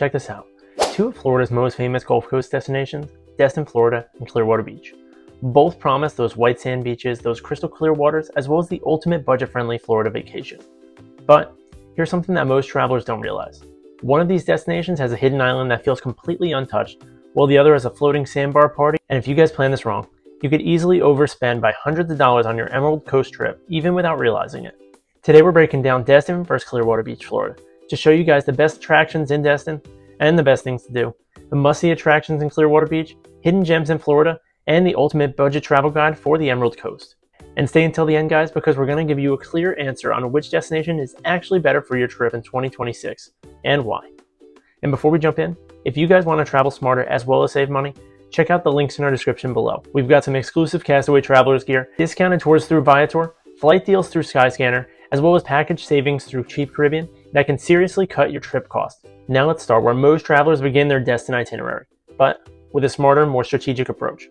check this out. Two of Florida's most famous Gulf Coast destinations, Destin, Florida, and Clearwater Beach. Both promise those white sand beaches, those crystal clear waters, as well as the ultimate budget-friendly Florida vacation. But here's something that most travelers don't realize. One of these destinations has a hidden island that feels completely untouched, while the other has a floating sandbar party, and if you guys plan this wrong, you could easily overspend by hundreds of dollars on your Emerald Coast trip, even without realizing it. Today we're breaking down Destin versus Clearwater Beach, Florida, to show you guys the best attractions in Destin and the best things to do, the must-see attractions in Clearwater Beach, hidden gems in Florida, and the ultimate budget travel guide for the Emerald Coast. And stay until the end, guys, because we're going to give you a clear answer on which destination is actually better for your trip in 2026 and why. And before we jump in, if you guys want to travel smarter as well as save money, check out the links in our description below. We've got some exclusive Castaway travelers gear, discounted tours through Viator, flight deals through Skyscanner, as well as package savings through Cheap Caribbean that can seriously cut your trip costs. Now let's start where most travelers begin their Destin itinerary, but with a smarter, more strategic approach.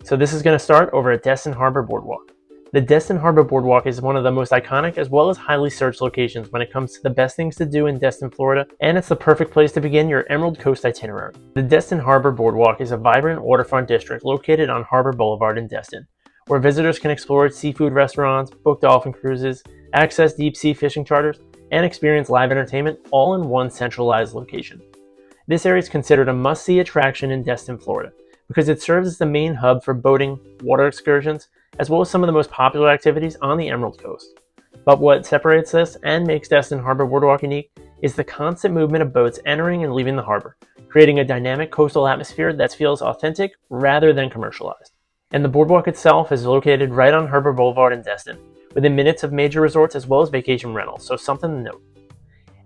So this is going to start over at Destin Harbor Boardwalk. The Destin Harbor Boardwalk is one of the most iconic as well as highly searched locations when it comes to the best things to do in Destin, Florida, and it's the perfect place to begin your Emerald Coast itinerary. The Destin Harbor Boardwalk is a vibrant waterfront district located on Harbor Boulevard in Destin, where visitors can explore seafood restaurants, book dolphin cruises, access deep-sea fishing charters, and experience live entertainment all in one centralized location. This area is considered a must-see attraction in Destin, Florida, because it serves as the main hub for boating, water excursions, as well as some of the most popular activities on the Emerald Coast. But what separates this and makes Destin Harbor Boardwalk unique is the constant movement of boats entering and leaving the harbor, creating a dynamic coastal atmosphere that feels authentic rather than commercialized. And the boardwalk itself is located right on Harbor Boulevard in Destin, within minutes of major resorts as well as vacation rentals, so something to note.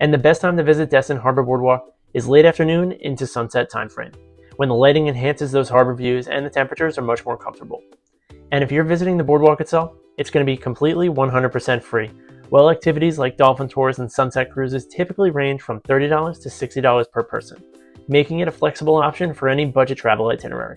And the best time to visit Destin Harbor Boardwalk is late afternoon into sunset time frame, when the lighting enhances those harbor views and the temperatures are much more comfortable. And if you're visiting the boardwalk itself, it's going to be completely 100% free, while activities like dolphin tours and sunset cruises typically range from $30 to $60 per person, making it a flexible option for any budget travel itinerary.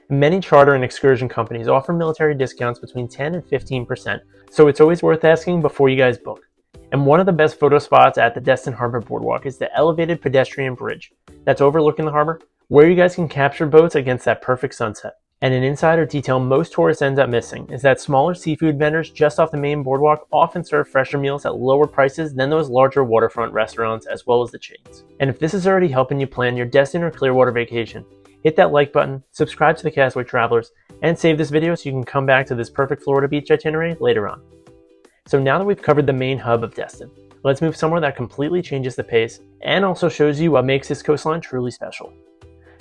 Many charter and excursion companies offer military discounts between 10 and 15%, so it's always worth asking before you guys book. And one of the best photo spots at the Destin Harbor Boardwalk is the elevated pedestrian bridge that's overlooking the harbor, where you guys can capture boats against that perfect sunset. And an insider detail most tourists end up missing is that smaller seafood vendors just off the main boardwalk often serve fresher meals at lower prices than those larger waterfront restaurants as well as the chains. And if this is already helping you plan your Destin or Clearwater vacation, hit that like button, subscribe to the Castaway Travelers, and save this video so you can come back to this perfect Florida beach itinerary later on. So now that we've covered the main hub of Destin, let's move somewhere that completely changes the pace and also shows you what makes this coastline truly special.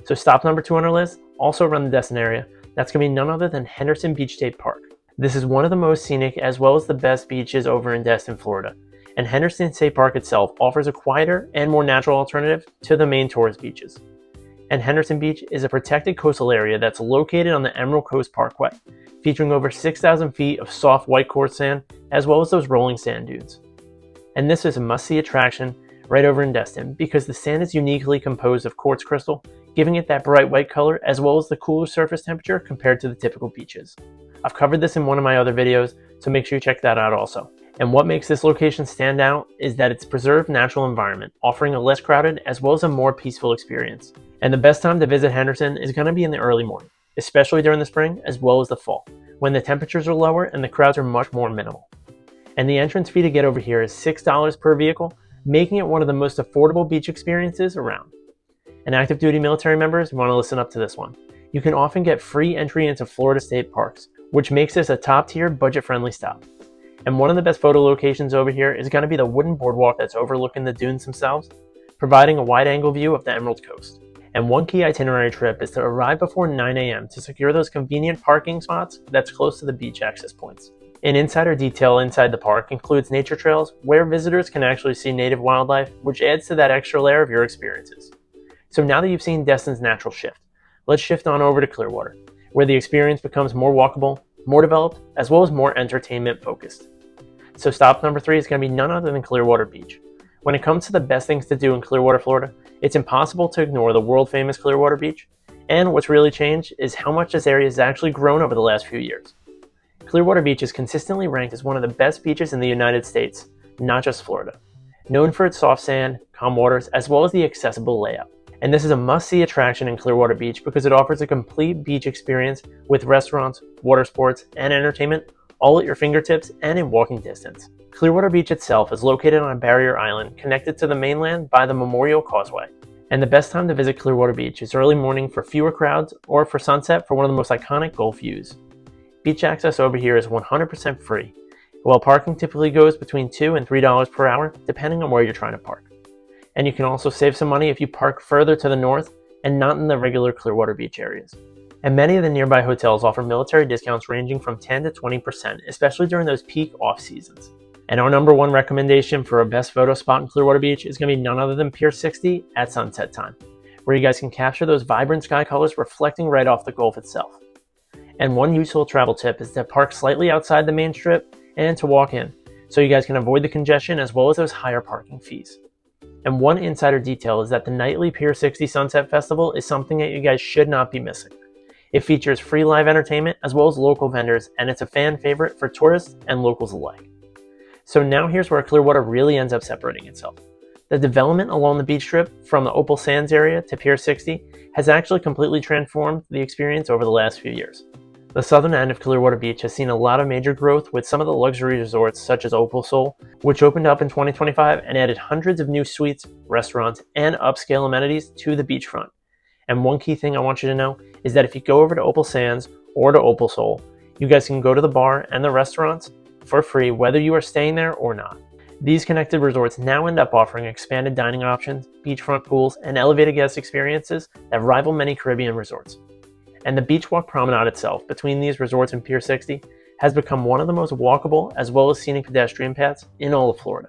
So stop number 2 on our list, also around the Destin area, that's going to be none other than Henderson Beach State Park. This is one of the most scenic as well as the best beaches over in Destin, Florida, and Henderson State Park itself offers a quieter and more natural alternative to the main tourist beaches. And Henderson Beach is a protected coastal area that's located on the Emerald Coast Parkway, featuring over 6,000 feet of soft white quartz sand as well as those rolling sand dunes. And this is a must-see attraction right over in Destin because the sand is uniquely composed of quartz crystal, giving it that bright white color as well as the cooler surface temperature compared to the typical beaches. I've covered this in one of my other videos, so make sure you check that out also. And what makes this location stand out is that it's a preserved natural environment, offering a less crowded as well as a more peaceful experience. And the best time to visit Henderson is going to be in the early morning, especially during the spring as well as the fall, when the temperatures are lower and the crowds are much more minimal. And the entrance fee to get over here is $6 per vehicle, making it one of the most affordable beach experiences around. And active duty military members want to listen up to this one. You can often get free entry into Florida state parks, which makes this a top-tier budget-friendly stop. And one of the best photo locations over here is going to be the wooden boardwalk that's overlooking the dunes themselves, providing a wide-angle view of the Emerald Coast. And one key itinerary trip is to arrive before 9 a.m. to secure those convenient parking spots that's close to the beach access points. An insider detail inside the park includes nature trails where visitors can actually see native wildlife, which adds to that extra layer of your experiences. So now that you've seen Destin's natural shift, let's shift on over to Clearwater, where the experience becomes more walkable, more developed, as well as more entertainment focused. So stop number 3 is going to be none other than Clearwater Beach. When it comes to the best things to do in Clearwater, Florida, it's impossible to ignore the world famous Clearwater Beach, and what's really changed is how much this area has actually grown over the last few years. Clearwater Beach is consistently ranked as one of the best beaches in the United States, not just Florida. known for its soft sand, calm waters, as well as the accessible layout. And this is a must-see attraction in Clearwater Beach because it offers a complete beach experience with restaurants, water sports, and entertainment all at your fingertips and in walking distance. Clearwater Beach itself is located on a barrier island connected to the mainland by the Memorial Causeway. And the best time to visit Clearwater Beach is early morning for fewer crowds or for sunset for one of the most iconic Gulf views. Beach access over here is 100% free, while parking typically goes between $2 and $3 per hour depending on where you're trying to park. And you can also save some money if you park further to the north and not in the regular Clearwater Beach areas. And many of the nearby hotels offer military discounts ranging from 10 to 20%, especially during those peak off seasons. And our number one recommendation for a best photo spot in Clearwater Beach is going to be none other than Pier 60 at sunset time, where you guys can capture those vibrant sky colors reflecting right off the Gulf itself. And one useful travel tip is to park slightly outside the main strip and to walk in, so you guys can avoid the congestion as well as those higher parking fees. And one insider detail is that the nightly Pier 60 Sunset Festival is something that you guys should not be missing. It features free live entertainment as well as local vendors, and it's a fan favorite for tourists and locals alike. So now here's where Clearwater really ends up separating itself. The development along the beach strip from the Opal Sands area to Pier 60 has actually completely transformed the experience over the last few years. The southern end of Clearwater Beach has seen a lot of major growth with some of the luxury resorts such as Opal Sol, which opened up in 2025 and added hundreds of new suites, restaurants, and upscale amenities to the beachfront. And one key thing I want you to know is that if you go over to Opal Sands or to Opal Sol, you guys can go to the bar and the restaurants for free whether you are staying there or not. These connected resorts now end up offering expanded dining options, beachfront pools, and elevated guest experiences that rival many Caribbean resorts. And the beach walk promenade itself between these resorts and Pier 60 has become one of the most walkable as well as scenic pedestrian paths in all of Florida.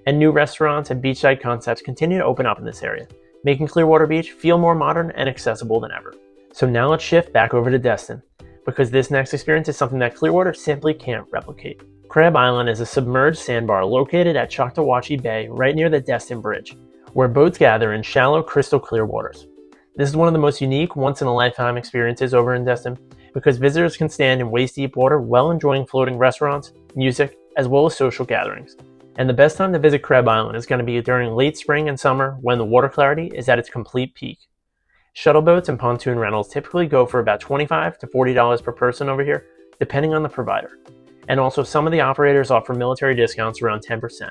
And new restaurants and beachside concepts continue to open up in this area, making Clearwater Beach feel more modern and accessible than ever. So now let's shift back over to Destin, because this next experience is something that Clearwater simply can't replicate. Crab Island is a submerged sandbar located at Choctawhatchee Bay right near the Destin Bridge, where boats gather in shallow crystal clear waters. This is one of the most unique once-in-a-lifetime experiences over in Destin because visitors can stand in waist-deep water while enjoying floating restaurants, music, as well as social gatherings. And the best time to visit Crab Island is going to be during late spring and summer when the water clarity is at its complete peak. Shuttle boats and pontoon rentals typically go for about $25 to $40 per person over here, depending on the provider. And also some of the operators offer military discounts around 10%,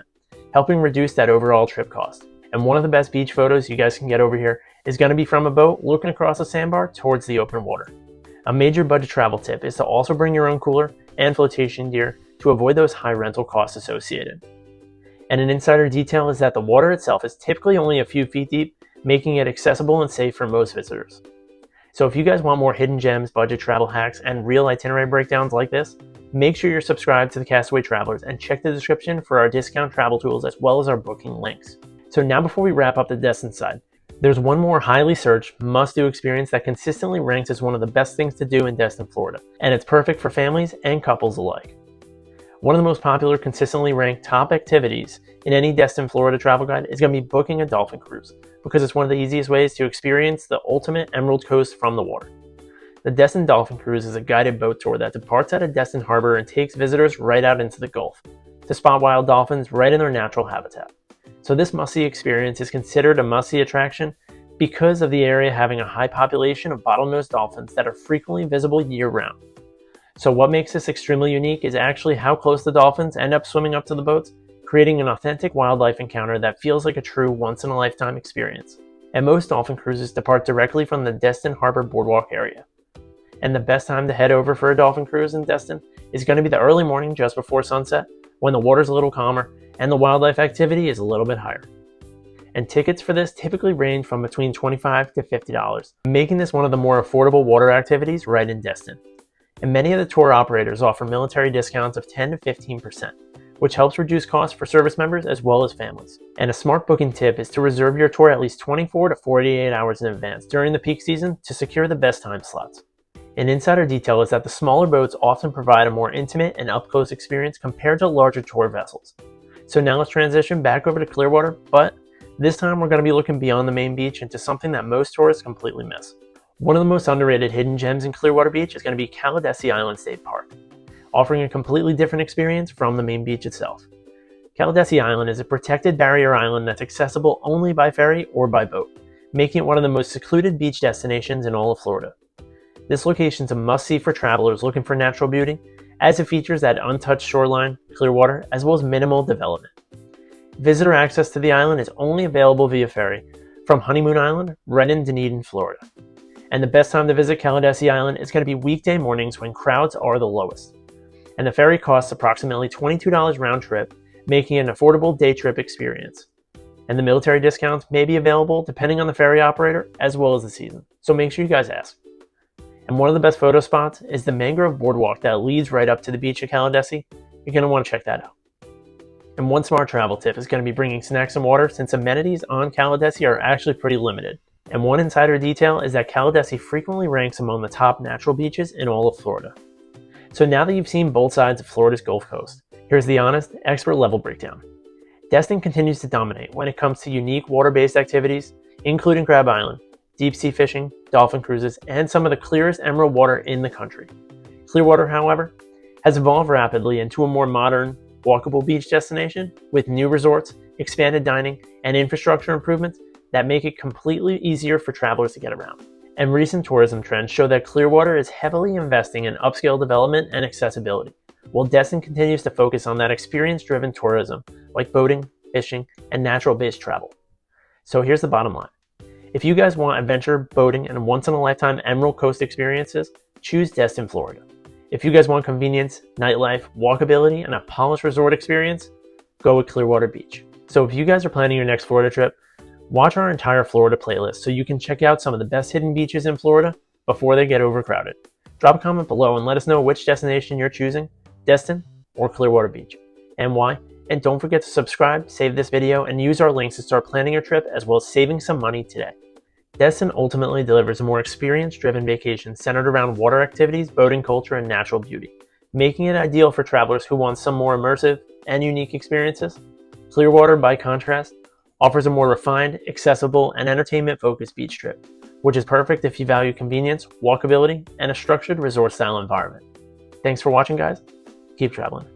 helping reduce that overall trip cost. And one of the best beach photos you guys can get over here is going to be from a boat looking across a sandbar towards the open water. A major budget travel tip is to also bring your own cooler and flotation gear to avoid those high rental costs associated. And an insider detail is that the water itself is typically only a few feet deep, making it accessible and safe for most visitors. So if you guys want more hidden gems, budget travel hacks, and real itinerary breakdowns like this, make sure you're subscribed to the Castaway Travelers and check the description for our discount travel tools as well as our booking links. So now before we wrap up the Destin side, there's one more highly searched, must-do experience that consistently ranks as one of the best things to do in Destin, Florida, and it's perfect for families and couples alike. One of the most popular, consistently ranked top activities in any Destin, Florida travel guide is going to be booking a dolphin cruise, because it's one of the easiest ways to experience the ultimate Emerald Coast from the water. The Destin Dolphin Cruise is a guided boat tour that departs out of Destin Harbor and takes visitors right out into the Gulf to spot wild dolphins right in their natural habitat. So this must-see experience is considered a must-see attraction because of the area having a high population of bottlenose dolphins that are frequently visible year-round. So what makes this extremely unique is actually how close the dolphins end up swimming up to the boats, creating an authentic wildlife encounter that feels like a true once-in-a-lifetime experience. And most dolphin cruises depart directly from the Destin Harbor Boardwalk area. And the best time to head over for a dolphin cruise in Destin is going to be the early morning just before sunset, when the water's a little calmer and the wildlife activity is a little bit higher. And tickets for this typically range from between $25 to $50, making this one of the more affordable water activities right in Destin. And many of the tour operators offer military discounts of 10 to 15%, which helps reduce costs for service members as well as families. And a smart booking tip is to reserve your tour at least 24 to 48 hours in advance during the peak season to secure the best time slots. An insider detail is that the smaller boats often provide a more intimate and up-close experience compared to larger tour vessels. So now let's transition back over to Clearwater, but this time we're going to be looking beyond the main beach into something that most tourists completely miss. One of the most underrated hidden gems in Clearwater Beach is going to be Kalahdesi Island State Park, offering a completely different experience from the main beach itself. Castaway Island is a protected barrier island that's accessible only by ferry or by boat, making it one of the most secluded beach destinations in all of Florida. This location is a must-see for travelers looking for natural beauty, as it features that untouched shoreline, clear water, as well as minimal development. Visitor access to the island is only available via ferry from Honeymoon Island, right in Dunedin, Florida. And the best time to visit Castaway Island is going to be weekday mornings when crowds are the lowest. And the ferry costs approximately $22 round trip, making it an affordable day trip experience. And the military discounts may be available depending on the ferry operator as well as the season. So make sure you guys ask. And one of the best photo spots is the mangrove boardwalk that leads right up to the beach of Castaway. You're going to want to check that out. And one smart travel tip is going to be bringing snacks and water, since amenities on Castaway are actually pretty limited. And one insider detail is that Castaway frequently ranks among the top natural beaches in all of Florida. So now that you've seen both sides of Florida's Gulf Coast, here's the honest, expert level breakdown. Destin continues to dominate when it comes to unique water-based activities, including Crab Island, deep sea fishing, dolphin cruises, and some of the clearest emerald water in the country. Clearwater, however, has evolved rapidly into a more modern, walkable beach destination with new resorts, expanded dining, and infrastructure improvements that make it completely easier for travelers to get around. And recent tourism trends show that Clearwater is heavily investing in upscale development and accessibility, while Destin continues to focus on that experience-driven tourism like boating, fishing, and natural-based travel. So here's the bottom line. If you guys want adventure, boating, and once-in-a-lifetime Emerald Coast experiences, choose Destin, Florida. If you guys want convenience, nightlife, walkability, and a polished resort experience, go with Clearwater Beach. So if you guys are planning your next Florida trip, watch our entire Florida playlist so you can check out some of the best hidden beaches in Florida before they get overcrowded. Drop a comment below and let us know which destination you're choosing, Destin or Clearwater Beach, and why. And don't forget to subscribe, save this video, and use our links to start planning your trip as well as saving some money today. Destin ultimately delivers a more experience-driven vacation centered around water activities, boating culture, and natural beauty, making it ideal for travelers who want some more immersive and unique experiences. Clearwater, by contrast, offers a more refined, accessible, and entertainment-focused beach trip, which is perfect if you value convenience, walkability, and a structured resort-style environment. Thanks for watching, guys. Keep traveling.